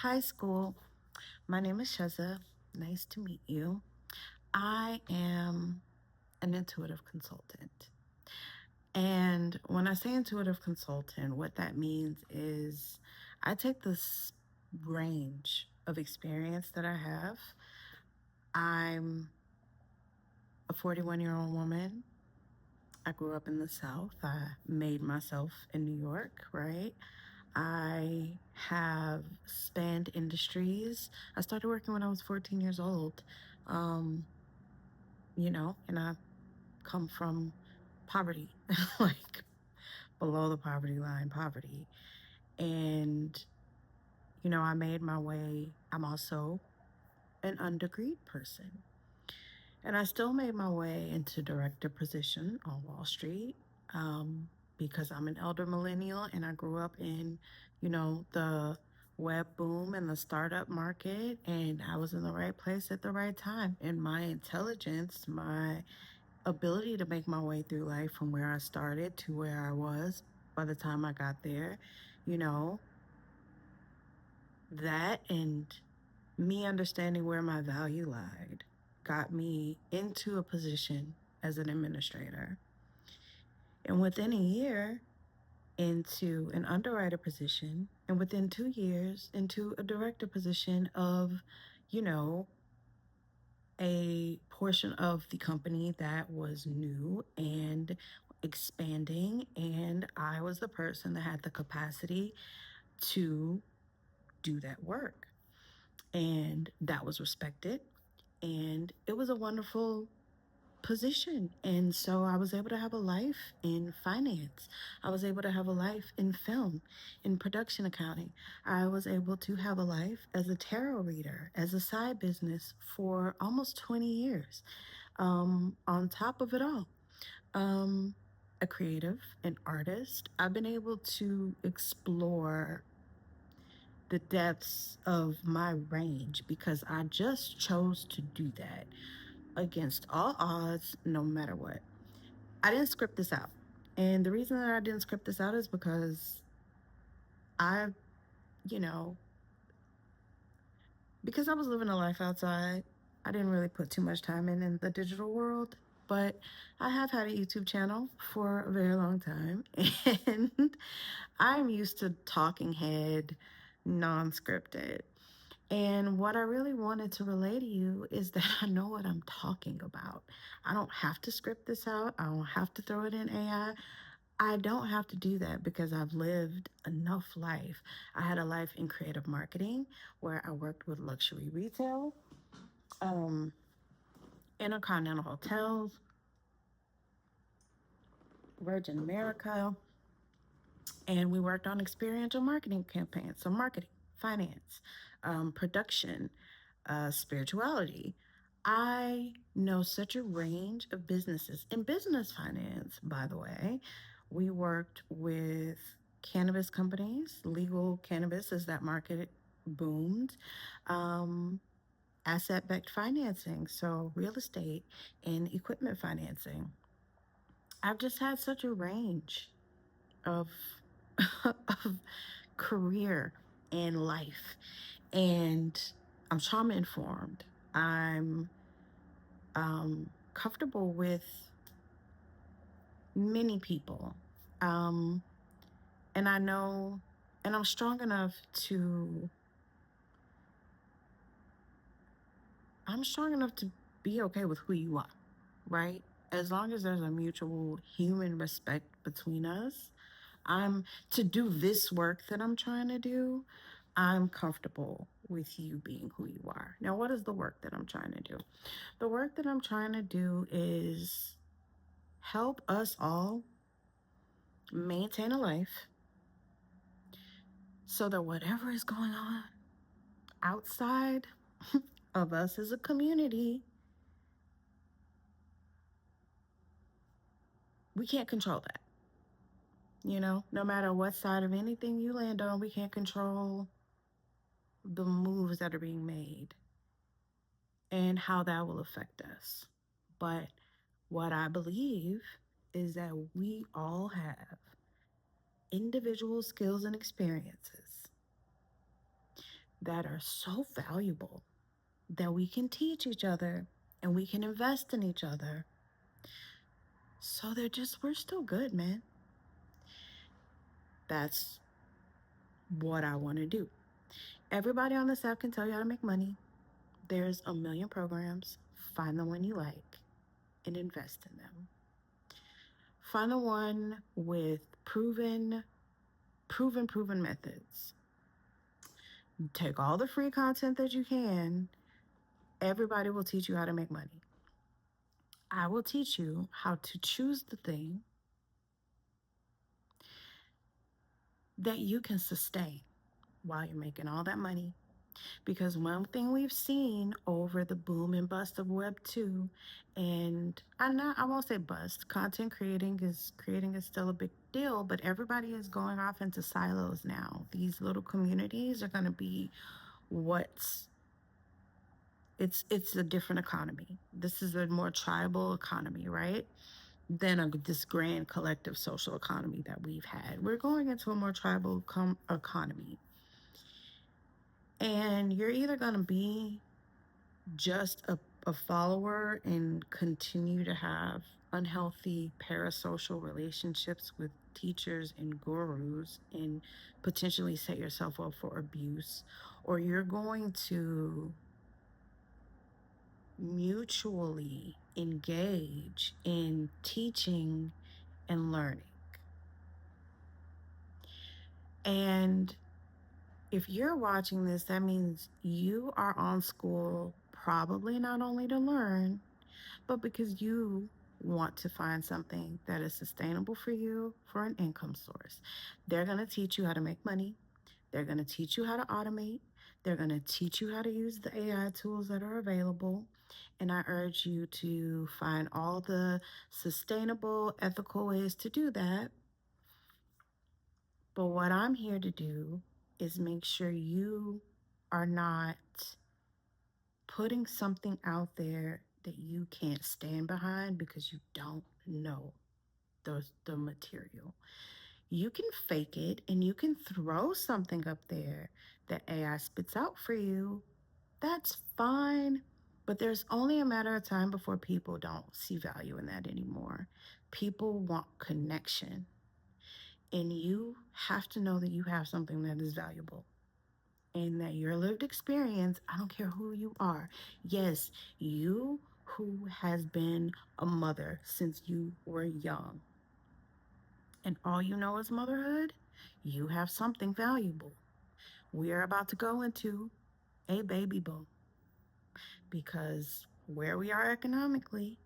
Hi, Skool. My name is Chezza. Nice to meet you. I am an intuitive consultant. And when I say intuitive consultant, what that means is I take this range of experience that I have. I'm a 41-year-old woman. I grew up in the South. I made myself in New York, right? I have spanned industries. I started working when I was 14 years old. Um, and I come from poverty, like below the poverty line, poverty. And, I made my way. I'm also an undegreed person. And I still made my way into director position on Wall Street because I'm an elder millennial and I grew up in, the web boom and the startup market. And I was in the right place at the right time. And my intelligence, my ability to make my way through life from where I started to where I was by the time I got there, you know, that and me understanding where my value lied got me into a position as an administrator. And within a year, into an underwriter position, and within 2 years, into a director position of, you know, a portion of the company that was new and expanding. And I was the person that had the capacity to do that work. And that was respected. And it was a wonderful position. And so I was able to have a life in finance. I was able to have a life in film, in production accounting. I was able to have a life as a tarot reader, as a side business for almost 20 years. On top of it all, um, a creative, an artist, I've been able to explore the depths of my range because I just chose to do that against all odds, no matter what. I didn't script this out. And the reason that I didn't script this out is because I, you know, because I was living a life outside, I didn't really put too much time in the digital world. But I have had a YouTube channel for a very long time. And I'm used to talking head, non scripted. And what I really wanted to relay to you is that I know what I'm talking about. I don't have to script this out. I don't have to throw it in AI. I don't have to do that because I've lived enough life. I had a life in creative marketing where I worked with luxury retail, um, intercontinental hotels, Virgin America, and we worked on experiential marketing campaigns. So marketing, finance, production, spirituality. I know such a range of businesses. In business finance, by the way, we worked with cannabis companies, legal cannabis as that market boomed, um, asset backed financing, so real estate and equipment financing. I've just had such a range of, of career and life. And I'm trauma informed. I'm comfortable with many people. Um, and I know, and I'm strong enough to, I'm strong enough to be okay with who you are, right? As long as there's a mutual human respect between us, I'm to do this work that I'm trying to do. I'm comfortable with you being who you are. Now, what is the work that I'm trying to do? The work that I'm trying to do is help us all maintain a life so that whatever is going on outside of us as a community, we can't control that. No matter what side of anything you land on, we can't control the moves that are being made and how that will affect us. But what I believe is that we all have individual skills and experiences that are so valuable that we can teach each other and we can invest in each other. So we're still good, man. That's what I want to do. Everybody on this app can tell you how to make money. There's a million programs. Find the one you like and invest in them. Find the one with proven methods. Take all the free content that you can. Everybody will teach you how to make money. I will teach you how to choose the thing that you can sustain while you're making all that money. Because one thing we've seen over the boom and bust of Web 2, and I won't say bust, content creating is still a big deal, but everybody is going off into silos now. These little communities are going to be what's it's a different economy. This is a more tribal economy, right? Than this grand collective social economy that we've had. We're going into a more tribal economy. And you're either going to be just a follower and continue to have unhealthy parasocial relationships with teachers and gurus and potentially set yourself up for abuse, or you're going to mutually engage in teaching and learning. And if you're watching this, that means you are on Skool probably not only to learn, but because you want to find something that is sustainable for you for an income source. They're going to teach you how to make money. They're going to teach you how to automate. They're going to teach you how to use the AI tools that are available. And I urge you to find all the sustainable, ethical ways to do that. But what I'm here to do is make sure you are not putting something out there that you can't stand behind because you don't know the material. You can fake it and you can throw something up there that AI spits out for you. That's fine. But there's only a matter of time before people don't see value in that anymore. People want connection. And you have to know that you have something that is valuable and that your lived experience, I don't care who you are. Yes, you who has been a mother since you were young and all you know is motherhood, you have something valuable. We are about to go into a baby boom because where we are economically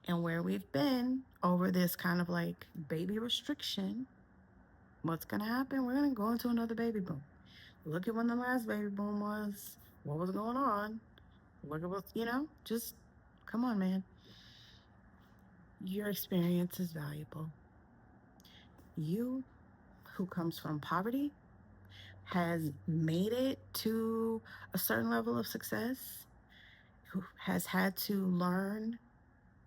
and where we've been over this kind of like baby restriction, what's going to happen? We're going to go into another baby boom. Look at when the last baby boom was. What was going on? Look at what, just come on, man. Your experience is valuable. You, who comes from poverty, has made it to a certain level of success, who has had to learn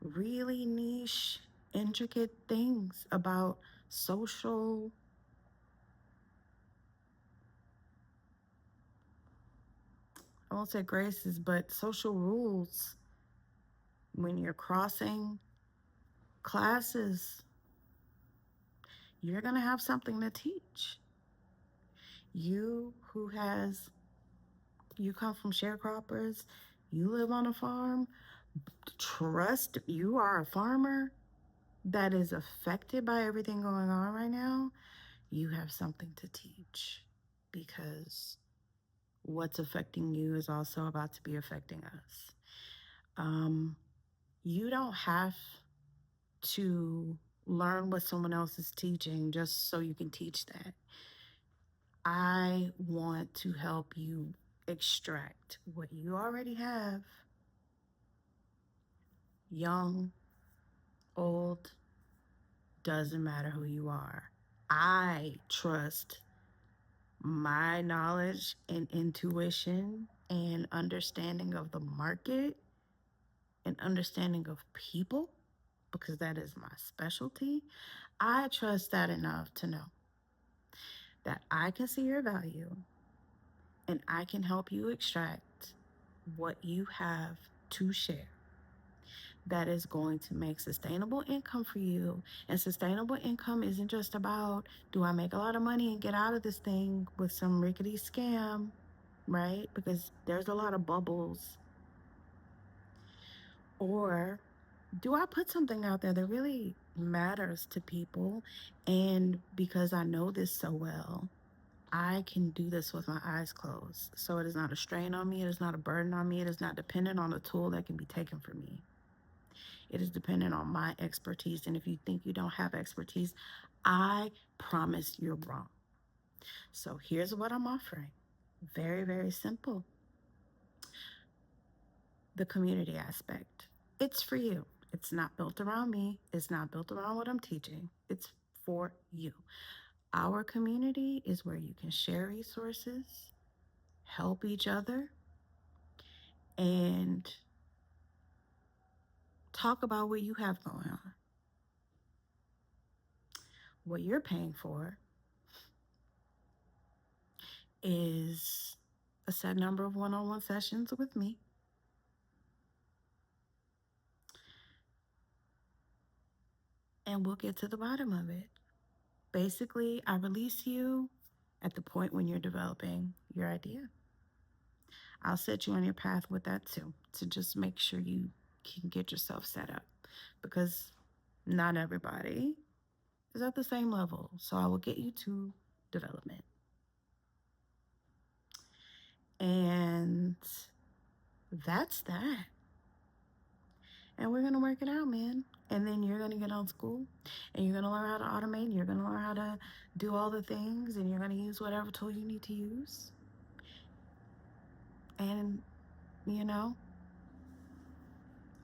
really niche, intricate things about social, I won't say graces, but social rules when you're crossing classes, you're going to have something to teach. You you come from sharecroppers, you live on a farm, trust you are a farmer that is affected by everything going on right now, you have something to teach because what's affecting you is also about to be affecting us. You don't have to learn what someone else is teaching just so you can teach that. I want to help you extract what you already have. Young, old, doesn't matter who you are. I trust my knowledge and intuition and understanding of the market and understanding of people, because that is my specialty. I trust that enough to know that I can see your value and I can help you extract what you have to share that is going to make sustainable income for you. And sustainable income isn't just about, do I make a lot of money and get out of this thing with some rickety scam, right? Because there's a lot of bubbles. Or do I put something out there that really matters to people? And because I know this so well, I can do this with my eyes closed. So it is not a strain on me. It is not a burden on me. It is not dependent on a tool that can be taken from me. It is dependent on my expertise. And if you think you don't have expertise, I promise you're wrong. So here's what I'm offering. Very, very simple. The community aspect. It's for you. It's not built around me. It's not built around what I'm teaching. It's for you. Our community is where you can share resources, help each other, and talk about what you have going on. What you're paying for is a set number of one-on-one sessions with me. And we'll get to the bottom of it. Basically, I release you at the point when you're developing your idea. I'll set you on your path with that too, to just make sure you can get yourself set up, because not everybody is at the same level. So I will get you to development. And that's that. And we're going to work it out, man. And then you're going to get on Skool, and you're going to learn how to automate, and you're going to learn how to do all the things, and you're going to use whatever tool you need to use. And, you know,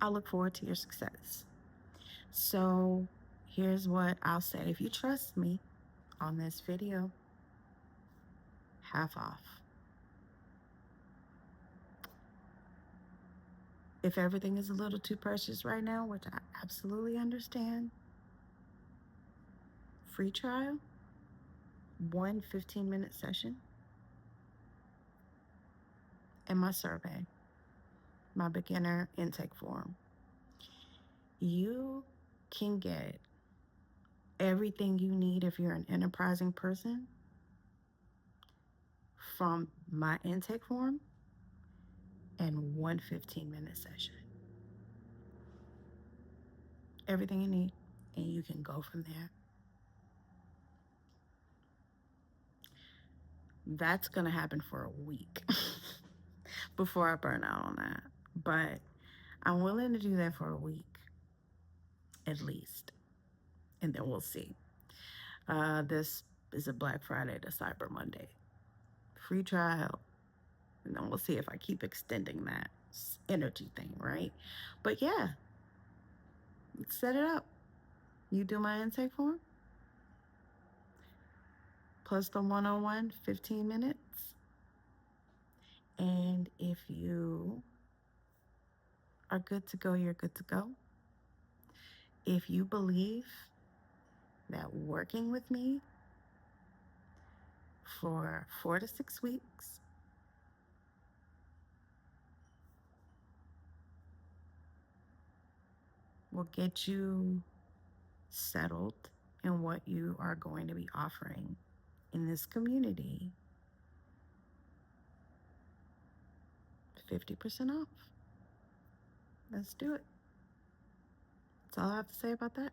I look forward to your success. So here's what I'll say. If you trust me on this video, half off. If everything is a little too precious right now, which I absolutely understand, free trial, 15-minute session, and my survey, my beginner intake form. You can get everything you need if you're an enterprising person from my intake form and 15-minute session. Everything you need, and you can go from there. That's going to happen for a week before I burn out on that. But I'm willing to do that for a week at least, and then we'll see. This is a Black Friday to Cyber Monday. Free trial, and then we'll see if I keep extending that energy thing, right? But yeah, let's set it up. You do my intake form, plus the one-on-one 15 minutes. And if you are good to go, you're good to go. If you believe that working with me for 4 to 6 weeks will get you settled in what you are going to be offering in this community, 50% off. Let's do it. That's all I have to say about that.